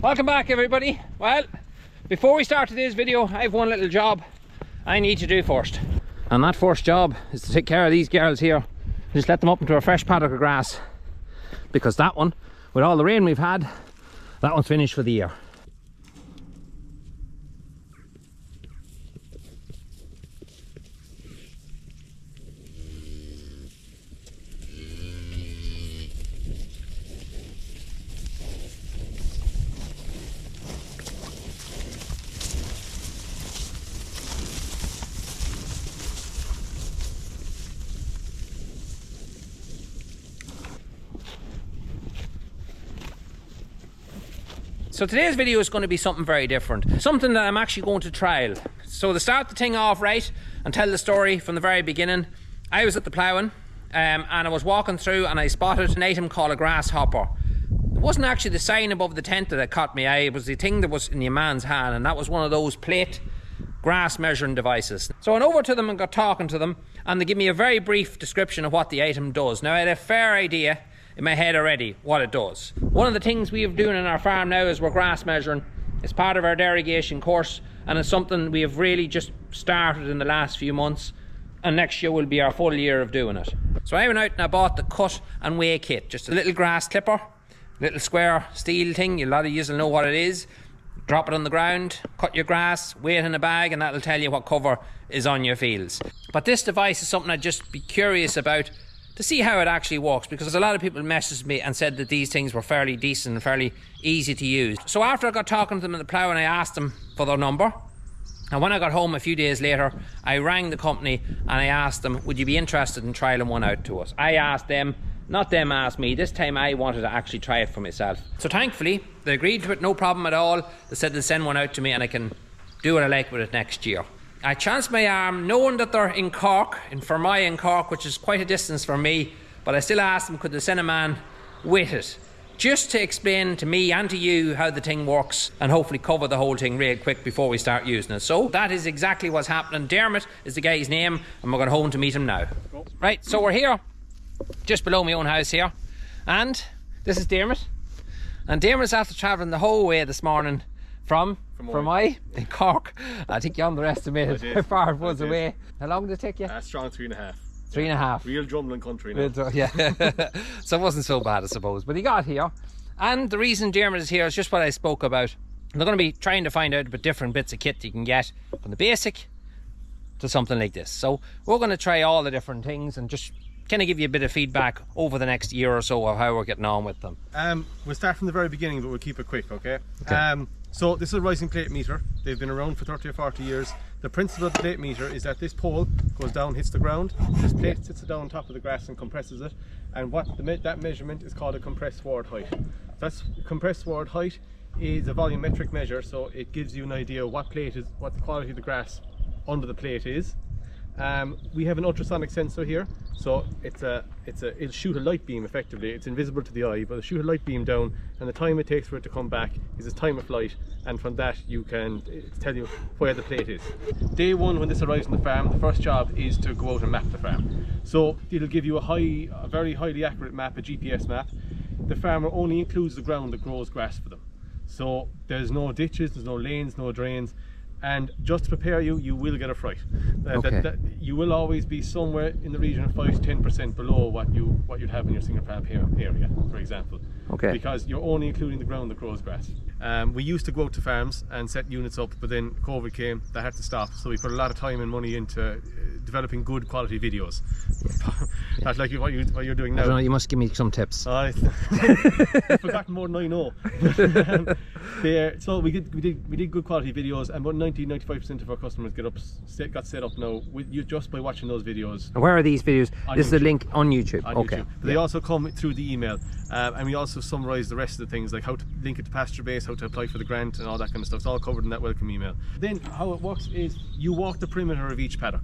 Welcome back everybody. Well, before we start today's video, I have one little job I need to do first. And that first job is to take care of these girls here. Just let them up into a fresh paddock of grass. Because that one, with all the rain we've had, that one's finished for the year. So today's video is going to be something very different. Something that I'm actually going to trial. So to start the thing off right and tell the story from the very beginning, I was at the ploughing and I was walking through and I spotted an item called a grasshopper. It wasn't actually the sign above the tent that caught my eye, it was the thing that was in your man's hand, and that was one of those plate grass measuring devices. So I went over to them and got talking to them, and they gave me a very brief description of what the item does. Now I had a fair idea in my head already what it does. One of the things we have doing in our farm now is we're grass measuring. It's part of our derogation course, and it's something we have really just started in the last few months, and next year will be our full year of doing it. So I went out and I bought the cut and weigh kit, just a little grass clipper, little square steel thing. A lot of you will know what it is. Drop it on the ground, cut your grass, weigh it in a bag, and that'll tell you what cover is on your fields. But this device is something I'd just be curious about to see how it actually works, because a lot of people messaged me and said that these things were fairly decent and fairly easy to use. So after I got talking to them in the plough and I asked them for their number, and when I got home a few days later, I rang the company and I asked them, would you be interested in trialing one out to us? I asked them, not them asked me. This time I wanted to actually try it for myself. So thankfully, they agreed to it, no problem at all. They said they'll send one out to me and I can do what I like with it next year. I chanced my arm knowing that they're in Cork, in Fermoy in Cork, which is quite a distance from me, but I still asked them could they send a man with it, just to explain to me and to you how the thing works and hopefully cover the whole thing real quick before we start using it. So that is exactly what's happening. Dermot is the guy's name and we're going home to meet him now. Right, so we're here, just below my own house here, and this is Dermot. And Dermot's after travelling the whole way this morning from Fermoy in Cork. I think you underestimated how far it was away. How long did it take you? Strong 3.5. 3.5. Real Drumlin country now. Yeah. So it wasn't so bad, I suppose. But he got here. And the reason Dermot is here is just what I spoke about. They're going to be trying to find out about different bits of kit you can get from the basic to something like this. So we're going to try all the different things and just kind of give you a bit of feedback over the next year or so of how we're getting on with them. We'll start from the very beginning, but we'll keep it quick, okay? So this is a rising plate meter. They've been around for 30 or 40 years. The principle of the plate meter is that this pole goes down, hits the ground, this plate sits down on top of the grass and compresses it, and that measurement is called a compressed sward height. That's compressed sward height is a volumetric measure, so it gives you an idea of what the quality of the grass under the plate is. We have an ultrasonic sensor here, so it'll shoot a light beam effectively. It's invisible to the eye, but it'll shoot a light beam down, and the time it takes for it to come back is its time of flight, and from that you can tell you where the plate is. Day one, when this arrives on the farm, the first job is to go out and map the farm. So it'll give you a very highly accurate map, a GPS map. The farmer only includes the ground that grows grass for them. So there's no ditches, there's no lanes, no drains. And just to prepare you, you will get a fright. You will always be somewhere in the region of 5 to 10% below what you'd have in your single farm area, for example. Okay. Because you're only including the ground that grows grass. We used to go out to farms and set units up, but then COVID came, that had to stop. So we put a lot of time and money into developing good quality videos. Not like what you're doing now. I don't know, you must give me some tips. I've forgotten more than I know. So we did good quality videos, and about 90–95% of our customers got set up now just by watching those videos. And where are these videos? This is a link on YouTube. Okay. YouTube. They also come through the email, and we also summarise the rest of the things, like how to link it to pasture base, how to apply for the grant, and all that kind of stuff. It's all covered in that welcome email. Then how it works is you walk the perimeter of each paddock.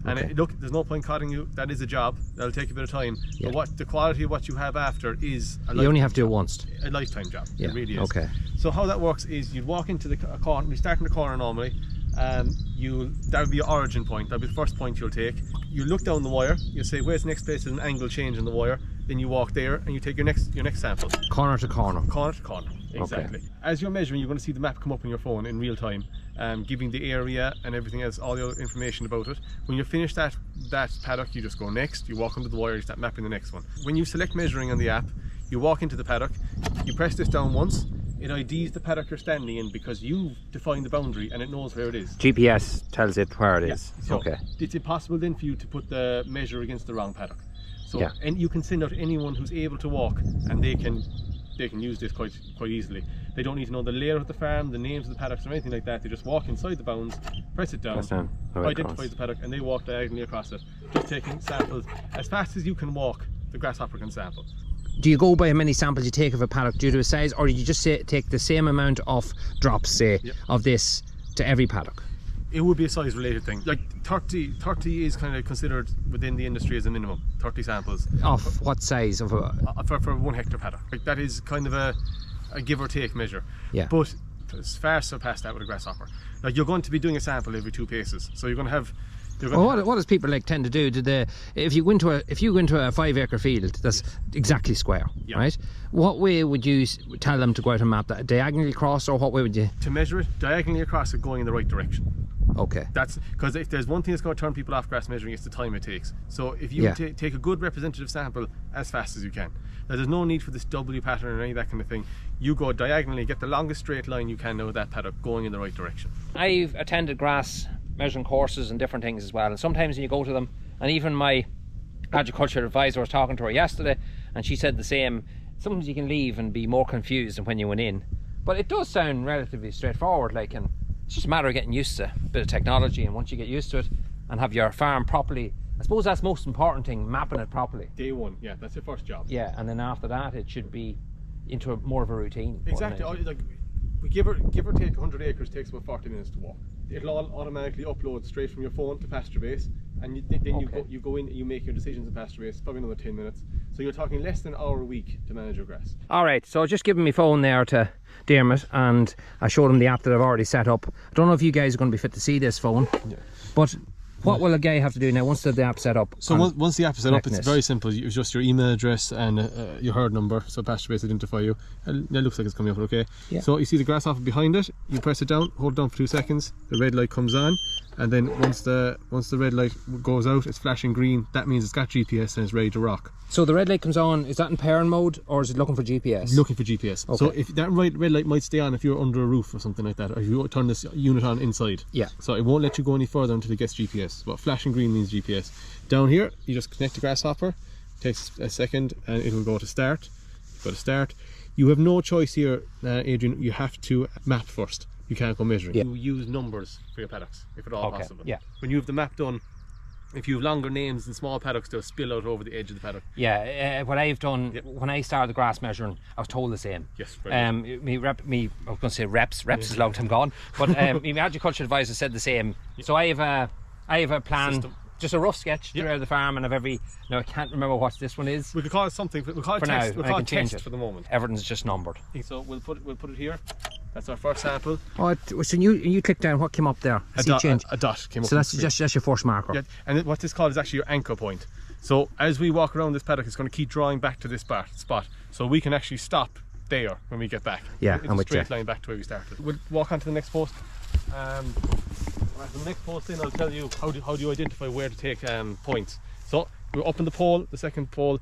And look, there's no point cutting you. That is a job. That'll take a bit of time. Yeah. But the quality of what you have after is you only have to do it once. A lifetime job. Yeah. It really is. Okay. So how that works is you'd walk into the corner. We start in the corner normally. That would be your origin point. That'll be the first point you'll take. You look down the wire. You say, where's the next place? There's an angle change in the wire. Then you walk there and you take your next sample. Corner to corner. Corner to corner. Exactly. Okay. As you're measuring, you're going to see the map come up on your phone in real time, giving the area and everything else, all the information about it. When you finish that paddock, you just go next, you walk under the wire, you start mapping the next one. When you select measuring on the app, you walk into the paddock, you press this down once, it IDs the paddock you're standing in because you've defined the boundary and it knows where it is. GPS tells it where it is. So Okay. it's impossible then for you to put the measure against the wrong paddock. So Yeah. and you can send out anyone who's able to walk, and they can use this quite easily. They don't need to know the layout of the farm, the names of the paddocks or anything like that. They just walk inside the bounds, press it down, identify the paddock, and they walk diagonally across it, just taking samples as fast as you can walk. The grasshopper can sample. Do you go by how many samples you take of a paddock due to a size, or do you just take the same amount of drops, say, of this to every paddock? It would be a size related thing. Like 30 is kind of considered within the industry as a minimum. 30 samples. Of what size of a... for 1 hectare paddock. Like that is kind of a give or take measure. Yeah. But it's far surpassed that with a grasshopper. Like you're going to be doing a sample every 2 paces, so you're going to have. What does people like tend to do? If you go into a 5 acre field that's exactly square, right? What way would you tell them to go out and map that? Diagonally across, or what way would you? To measure it diagonally across it, going in the right direction. Okay. That's because if there's one thing that's going to turn people off grass measuring, it's the time it takes. So if you take a good representative sample as fast as you can. Now there's no need for this W pattern or any of that kind of thing. You go diagonally, get the longest straight line you can with that paddock going in the right direction. I've attended grass measuring courses and different things as well, and sometimes when you go to them, and even my agriculture advisor was talking to her yesterday, and she said the same, sometimes you can leave and be more confused than when you went in. But it does sound relatively straightforward, like, and it's just a matter of getting used to a bit of technology, and once you get used to it and have your farm properly, I suppose that's the most important thing, mapping it properly. Day one, yeah, that's your first job. Yeah, and then after that it should be into more of a routine. Exactly. Like we give or take 100 acres takes about 40 minutes to walk. It'll all automatically upload straight from your phone to pasture base, and you go in, you make your decisions in pasture base, probably another 10 minutes. So you're talking less than an hour a week to manage your grass. Alright, so I just given my phone there to Dermot, and I showed him the app that I've already set up. I don't know if you guys are going to be fit to see this phone, but what will a guy have to do now once the app's set up? So once the app is set up, it's very simple. It's just your email address and your herd number, so pasture base identify you. And it looks like it's coming up, okay? Yeah. So you see the grasshopper behind it, you press it down, hold it down for 2 seconds, the red light comes on, and then once the red light goes out, it's flashing green. That means it's got GPS and it's ready to rock. So the red light comes on, is that in pairing mode, or is it looking for GPS? Looking for GPS. Okay. So if that red light might stay on if you're under a roof or something like that, or if you turn this unit on inside. Yeah. So it won't let you go any further until it gets GPS. But flashing green means GPS. Down here, you just connect the grasshopper, takes a second, and it will go to start. Go to start. You have no choice here, Adrian, you have to map first. You can't go measuring. Yeah. You use numbers for your paddocks, if at all possible. Yeah. When you have the map done, if you have longer names and small paddocks, they'll spill out over the edge of the paddock. Yeah, what I've done, when I started the grass measuring, I was told the same. Yes, I was going to say reps is a long time gone, but my agriculture advisor said the same. So I have a plan, system. Just a rough sketch throughout the farm, and of every, I can't remember what this one is. We could call it something, we'll call it text, we'll call it text for the moment. Everything's just numbered. So we'll put it here. That's our first sample. Oh, so you click down, what came up there? A dot came up. So that's just your first marker. Yeah, and what this called is actually your anchor point. So as we walk around this paddock, it's going to keep drawing back to this spot. So we can actually stop there when we get back. Yeah, it's a straight line back to where we started. We'll walk on to the next post. The next post then I'll tell you how do you identify where to take points. So we're up on the pole, the second pole,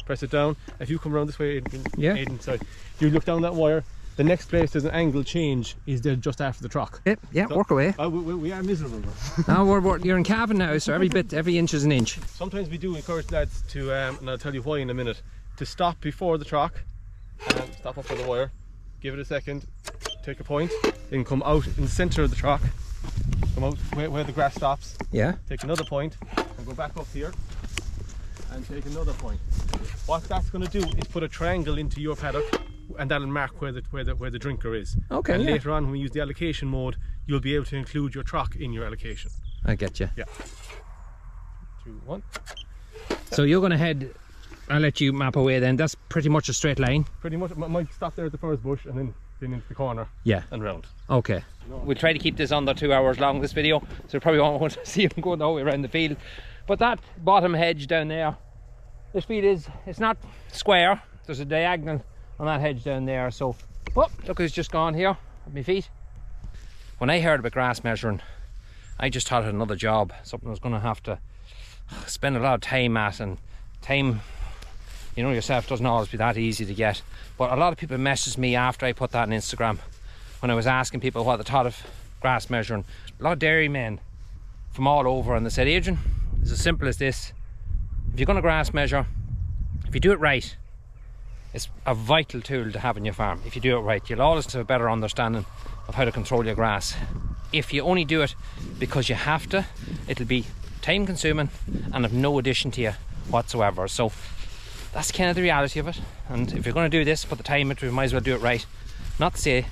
press it down. If you come around this way, Aidan, sorry, you look down that wire. The next place there's an angle change is there just after the truck. Yeah, so, work away. We are miserable. No, you're in calving now, so every inch is an inch. Sometimes we do encourage lads to, and I'll tell you why in a minute, to stop before the truck, stop up on the wire, give it a second, take a point, then come out in the centre of the truck, come out where the grass stops, take another point, and go back up here, and take another point. What that's going to do is put a triangle into your paddock, and that'll mark where the drinker is. Okay. And later on, when we use the allocation mode, you'll be able to include your truck in your allocation. I get you. Yeah. 2, 1. So you're going to head. I'll let you map away then. That's pretty much a straight line. Pretty much. Might stop there at the first bush and then into the corner. Yeah. And round. Okay. We'll try to keep this under 2 hours long, this video, so we probably won't want to see him going the whole way around the field. But that bottom hedge down there, this field it's not square. There's a diagonal on that hedge down there, so Oh, look who's just gone here at my feet. When I heard about grass measuring, I just thought it another job, something I was going to have to spend a lot of time at, and time, you know yourself, doesn't always be that easy to get. But a lot of people messaged me after I put that on Instagram when I was asking people what they thought of grass measuring. A lot of dairymen from all over, and they said, Adrian, it's as simple as this. If you're going to grass measure, if you do it right, it's a vital tool to have in your farm. If you do it right, you'll always have a better understanding of how to control your grass. If you only do it because you have to, it'll be time consuming and of no addition to you whatsoever. So that's kind of the reality of it. And if you're going to do this, put the time into it, you might as well do it right. Not to say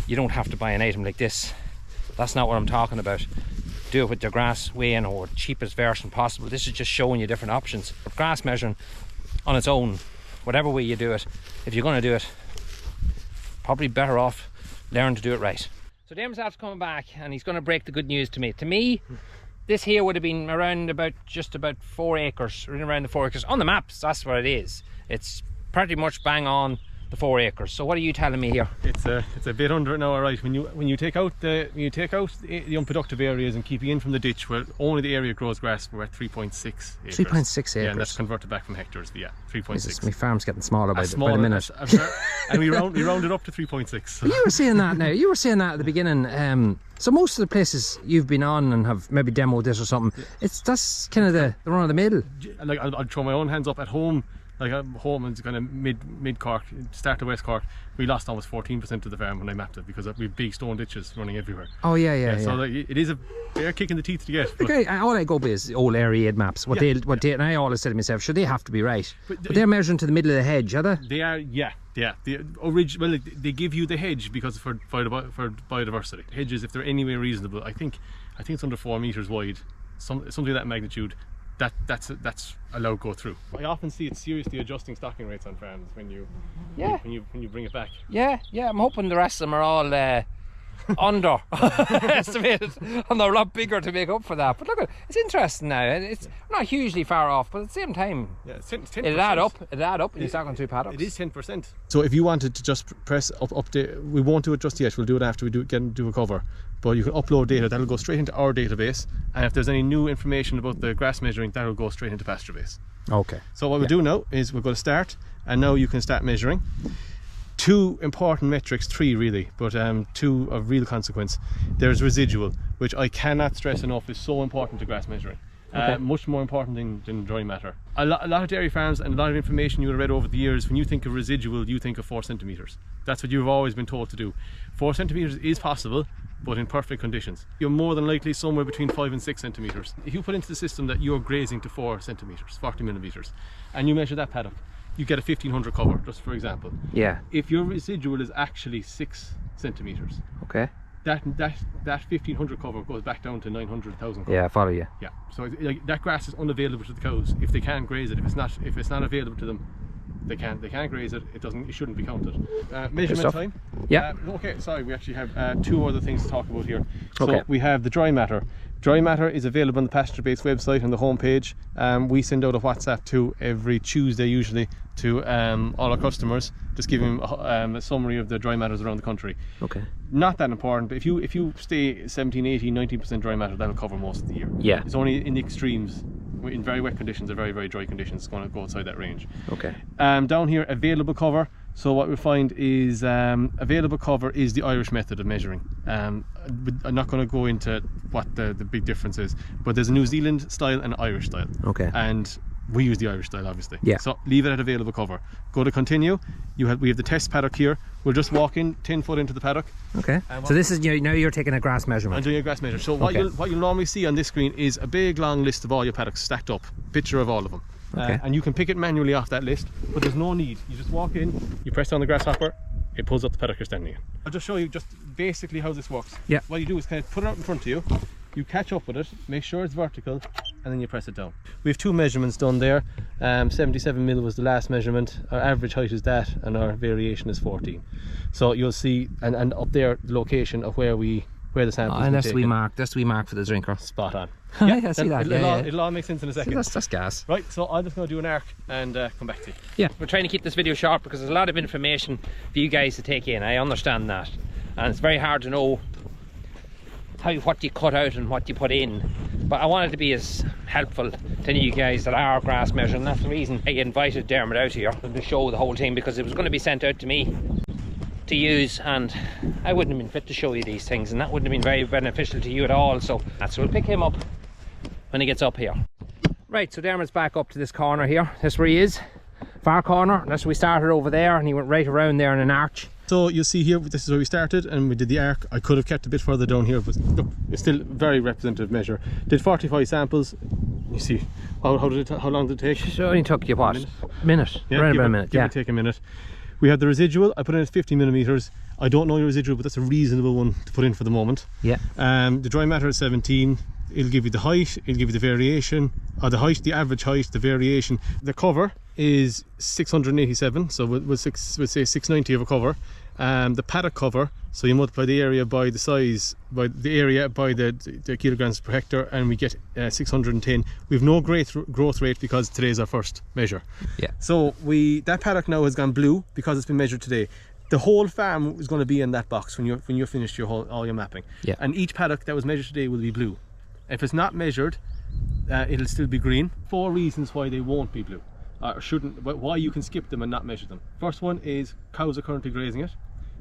you don't have to buy an item like this. That's not what I'm talking about. Do it with your grass weighing or cheapest version possible. This is just showing you different options. But grass measuring on its own, whatever way you do it, if you're going to do it, probably better off learn to do it right. So Dermot's after coming back, and he's going to break the good news to me. To me, this here would have been around just about 4 acres, around the 4 acres. On the maps, that's what it is. It's pretty much bang on the 4 acres. So what are you telling me here? It's a bit under it now, all right. When you take out the unproductive areas and keep in from the ditch where only the area grows grass, we're at 3.6 acres. 3.6 acres. Yeah, and that's converted back from hectares. But yeah, 3.6. My farm's getting smaller by the minute. And we rounded up to 3.6. So. You were saying that now. You were saying that at the beginning. So most of the places you've been on and have maybe demoed this or something, that's kind of the run of the middle. Like I'll throw my own hands up at home. Like home is kind of mid Cork, start to West Cork. We lost almost 14% of the farm when I mapped it because we have big stone ditches running everywhere. Oh yeah. So like, it is a fair kick in the teeth to get. Okay, all I go by is old area maps. And I always say to myself, sure, they have to be right. But they're measuring to the middle of the hedge, are they? They are, yeah. The well, they give you the hedge because for biodiversity. Hedges, if they're anyway reasonable, I think it's under 4 meters wide, something of that magnitude. That's allowed go through. I often see it seriously adjusting stocking rates on farms when you bring it back. Yeah. I'm hoping the rest of them are all underestimated and they're a lot bigger to make up for that. But look, it's interesting now. It's not hugely far off, but at the same time, it's 10%. It'll add up. And you start going through paddocks. It is 10%. So if you wanted to just press update, we won't do it just yet. We'll do it after we do a cover. But you can upload data that'll go straight into our database, and if there's any new information about the grass measuring, that'll go straight into PastureBase. Okay. So what we'll do now is we're going to start, and now you can start measuring. 2 important metrics, 3 really, but 2 of real consequence. There's residual, which I cannot stress enough is so important to grass measuring. Okay. Much more important than dry matter. A lot of dairy farms and a lot of information you have read over the years, when you think of residual, you think of 4 centimetres. That's what you've always been told to do. 4 centimetres is possible, but in perfect conditions. You're more than likely somewhere between 5 and 6 centimetres. If you put into the system that you're grazing to 4 centimetres, 40 millimetres, and you measure that paddock, you get a 1500 cover, just for example. Yeah. If your residual is actually 6 centimetres, okay, that 1500 cover goes back down to 900,000 cover. Yeah, I follow you. Yeah. So like, that grass is unavailable to the cows if they can't graze it. If it's not available to them, they can't graze it. It shouldn't be counted. Measurement time. Yeah. Okay. Sorry, we actually have 2 other things to talk about here. So we have the dry matter. Dry matter is available on the PastureBase website on the homepage. We send out a WhatsApp to every Tuesday usually to all our customers, just giving a summary of the dry matters around the country. Okay. Not that important, but if you stay 17, 18, 19% dry matter, that'll cover most of the year. Yeah. It's only in the extremes, in very wet conditions or very, very dry conditions, it's going to go outside that range. Okay. Down here, available cover. So what we find is available cover is the Irish method of measuring. I'm not going to go into what the big difference is, but there's a New Zealand style and an Irish style. Okay. And we use the Irish style, obviously. Yeah. So leave it at available cover. Go to continue. We have the test paddock here. We'll just walk in 10 foot into the paddock. Okay. So this is now you're taking a grass measurement. I'm doing a grass measure. So what you'll normally see on this screen is a big long list of all your paddocks stacked up. Picture of all of them. Okay. And you can pick it manually off that list, but there's no need. You just walk in, you press down the grasshopper, it pulls up the paddock you're standing in. I'll just show you just basically how this works. Yeah. What you do is kind of put it out in front of you, you catch up with it, make sure it's vertical, and then you press it down. We have 2 measurements done there. 77 mil was the last measurement. Our average height is that, and our variation is 14. So you'll see, and up there, the location of where we where the sample is. And that's the wee mark. That's the wee mark for the drinker. Spot on. Yeah, I see that. It'll all make sense in a second. That's gas. Right, so I'm just going to do an arc and come back to you. Yeah, we're trying to keep this video short because there's a lot of information for you guys to take in. I understand that, and it's very hard to know what you cut out and what you put in. But I wanted to be as helpful to any of you guys that are grass measuring. That's the reason I invited Dermot out here to show the whole thing, because it was going to be sent out to me to use, and I wouldn't have been fit to show you these things, and that wouldn't have been very beneficial to you at all. So we'll pick him up when he gets up here. Right, so Dermot's back up to this corner here. That's where he is, far corner. That's where we started over there, and he went right around there in an arch. So you'll see here, this is where we started and we did the arc. I could have kept a bit further down here, but look, it's still a very representative measure. Did 45 samples. You see, how long did it take? So it only took you what? A minute. Yeah, around about a minute. Give or take a minute. We have the residual. I put in at 50 millimeters. I don't know your residual, but that's a reasonable one to put in for the moment. Yeah. The dry matter is 17. It'll give you the height, it'll give you the variation, or the height, the average height, the variation. The cover is 687, so we'll say 690 of a cover. The paddock cover, so you multiply the area by the size, by the area by the kilograms per hectare, and we get 610. We have no growth rate because today is our first measure. Yeah. So that paddock now has gone blue because it's been measured today. The whole farm is going to be in that box when you're finished all your mapping. Yeah. And each paddock that was measured today will be blue. If it's not measured, it'll still be green. 4 reasons why they won't be blue, or shouldn't, but why you can skip them and not measure them. First one is cows are currently grazing it.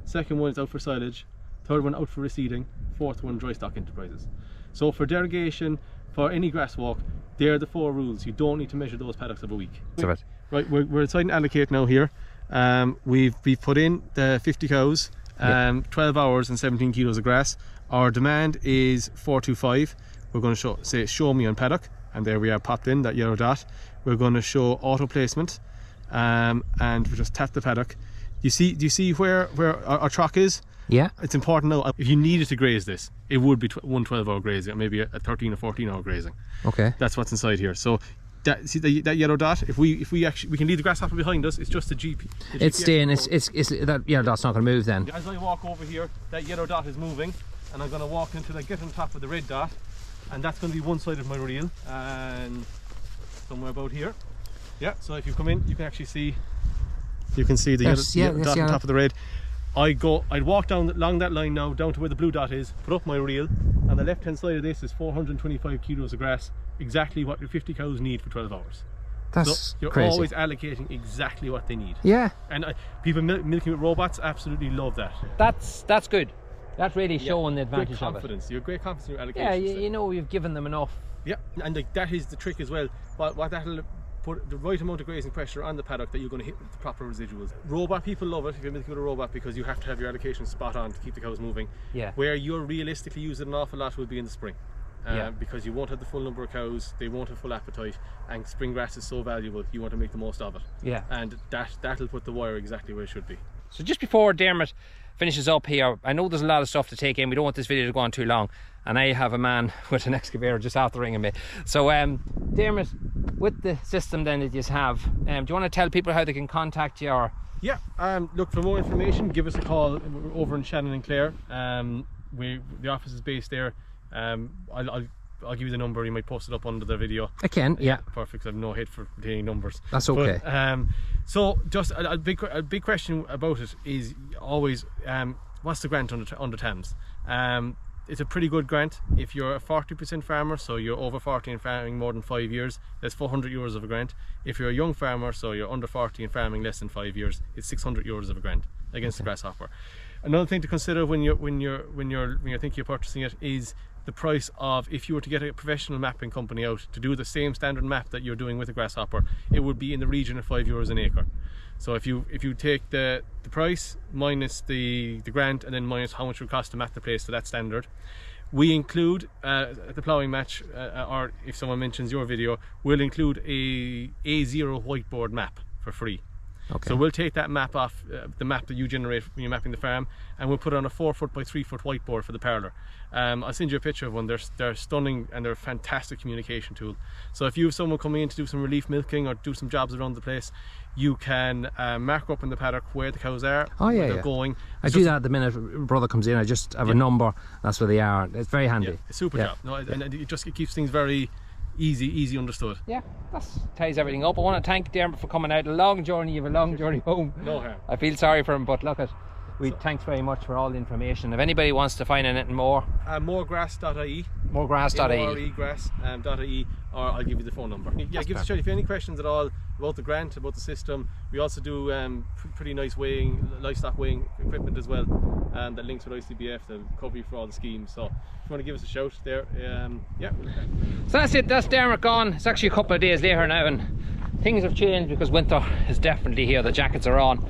Second one is out for silage. Third one out for reseeding. Fourth one, dry stock enterprises. So for derogation, for any grass walk, they're the 4 rules. You don't need to measure those paddocks of a week. Right, we're deciding to allocate now here. We've put in the 50 cows, 12 hours and 17 kilos of grass. Our demand is 425. We're going to say show me on paddock, and there we are, popped in that yellow dot. We're going to show auto placement, and we just tap the paddock. Do you see where our truck is? Yeah. It's important now. If you needed to graze this, it would be one 12-hour grazing, or maybe a 13 or 14-hour grazing. Okay. That's what's inside here. So see that yellow dot. If we can leave the grasshopper behind us, it's just the GP. It's staying. It's that yellow dot's not going to move then. As I walk over here, that yellow dot is moving, and I'm going to walk until I get on top of the red dot, and that's going to be one side of my reel, and somewhere about here. Yeah. So if you come in, you can actually see. You can see the yellow dot on top of the red. I'd walk down along that line now, down to where the blue dot is, put up my reel. On the left hand side of this is 425 kilos of grass, exactly what your 50 cows need for 12 hours. That's so you're crazy. Always allocating exactly what they need. Yeah. And people milking with robots absolutely love that. That's good. That's really showing the advantage great confidence. of it. You're great confidence in your allocation. Yeah, you know you've given them enough. Yeah, and that is the trick as well. What that'll put the right amount of grazing pressure on the paddock that you're going to hit the proper residuals. Robot people love it if you're milking with a robot, because you have to have your allocation spot on to keep the cows moving. Yeah. Where Where you're realistically using an awful lot will be in the spring. Because you won't have the full number of cows, they won't have full appetite, and spring grass is so valuable, you want to make the most of it. Yeah. And that'll put the wire exactly where it should be. So just before Dermot finishes up here, I know there's a lot of stuff to take in. We don't want this video to go on too long, and I have a man with an excavator just after ringing me. So Dermot, with the system then that you have, do you want to tell people how they can contact you? Or yeah, look, for more information, give us a call. We're over in Shannon and Clare. The office is based there. I'll give you the number. You might post it up under the video. I can, yeah. Perfect. I have no head for retaining numbers. That's okay. But, so just a big question about it is always what's the grant under TAMS? It's a pretty good grant. If you're a 40% farmer, so you're over 40 and farming more than 5 years, that's 400 euros of a grant. If you're a young farmer, so you're under 40 and farming less than 5 years, it's 600 euros of a grant against the Grasshopper. Another thing to consider when you're thinking of purchasing it is the price of, if you were to get a professional mapping company out to do the same standard map that you're doing with a Grasshopper, it would be in the region of 5 euros an acre. So if you take the price minus the grant, and then minus how much it would cost to map the place to that standard, we include at the ploughing match, or if someone mentions your video, we'll include a A0 whiteboard map for free. Okay. So we'll take that map off the map that you generate when you're mapping the farm, and we'll put it on a 4 foot by 3 foot whiteboard for the parlour. I'll send you a picture of one. They're stunning, and they're a fantastic communication tool. So if you have someone coming in to do some relief milking or do some jobs around the place, you can mark up in the paddock where the cows are, where they're going. I do that at the minute brother comes in. I just have a number, that's where they are. It's very handy. Yeah, a super job. No, and it keeps things very easy understood. Yeah, that ties everything up. I want to thank Dermot for coming out. A long journey, you have a long journey home. No harm. I feel sorry for him, but look at, thanks very much for all the information. If anybody wants to find anything more, moregrass.ie, moregrass.ie, or I'll give you the phone number. Yeah, give us a shout if you have any questions at all about the grant, about the system. We also do pretty nice livestock weighing equipment as well, that links with ICBF, the cover you for all the schemes. So if you want to give us a shout there, yeah. So that's it, that's Dermot gone. It's actually a couple of days later now, and things have changed because winter is definitely here. The jackets are on.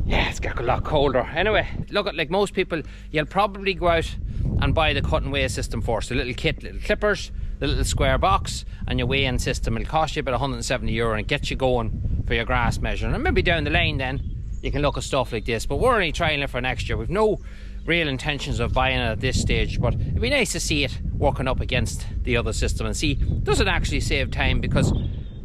Yeah, it's got a lot colder. Anyway, look, at like most people, you'll probably go out and buy the cut and weigh system first. A little kit, little clippers, the little square box, and your weighing system. It'll cost you about €170 and get you going for your grass measuring. And maybe down the lane then you can look at stuff like this, but we're only trying it for next year. We've no real intentions of buying it at this stage, but it'd be nice to see it working up against the other system and see, does it actually save time? Because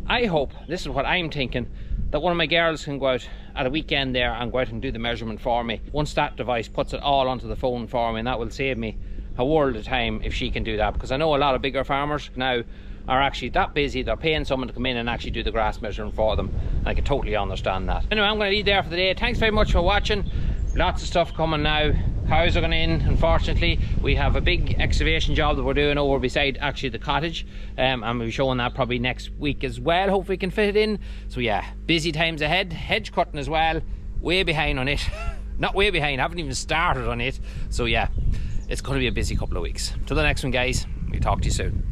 I hope, this is what I'm thinking, that one of my girls can go out at a weekend there and go out and do the measurement for me. Once that device puts it all onto the phone for me, and that will save me a world of time if she can do that, because I know a lot of bigger farmers now are actually that busy, they're paying someone to come in and actually do the grass measuring for them, and I can totally understand that. Anyway, I'm going to leave there for the day. Thanks very much for watching. Lots of stuff coming now. Cows are going in, unfortunately. We have a big excavation job that we're doing over beside actually the cottage, and we'll be showing that probably next week as well. Hopefully we can fit it in. So yeah, busy times ahead. Hedge cutting as well, way behind on it. Not way behind, haven't even started on it. So yeah, it's going to be a busy couple of weeks. Till the next one, guys, we'll talk to you soon.